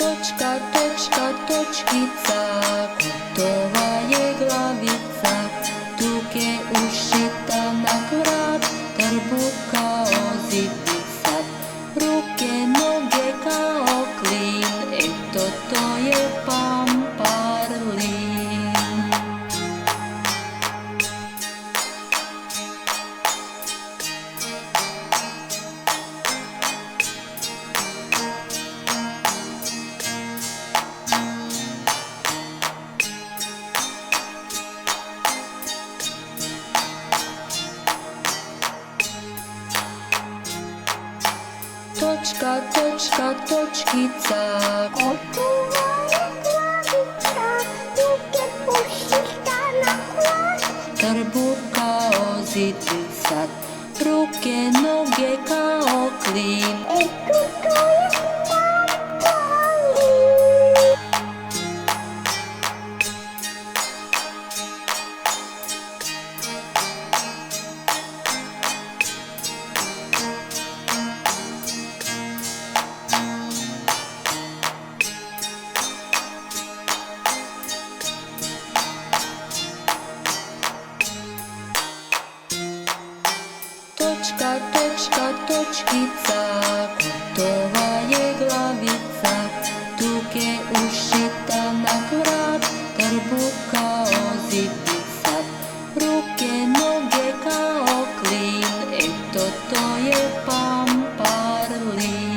Točka, točka, točkica, gotova je glavica. Tuke ušita na vrat, trbuh kao zidica. Ruke, noge kao klin, eto to je Pamparlin. Točka, točka, točkica, gotova je glavica, tuke ušita na vrat, trbuh kao zidica. Ruke, noge kao klin, eto to je Pamparlin. Točka, točka, točkica, gotova je glavica. Tuke ušita na vrat, trbuh kao zidica. Ruke, noge kao klin, eto to je Pamparlin.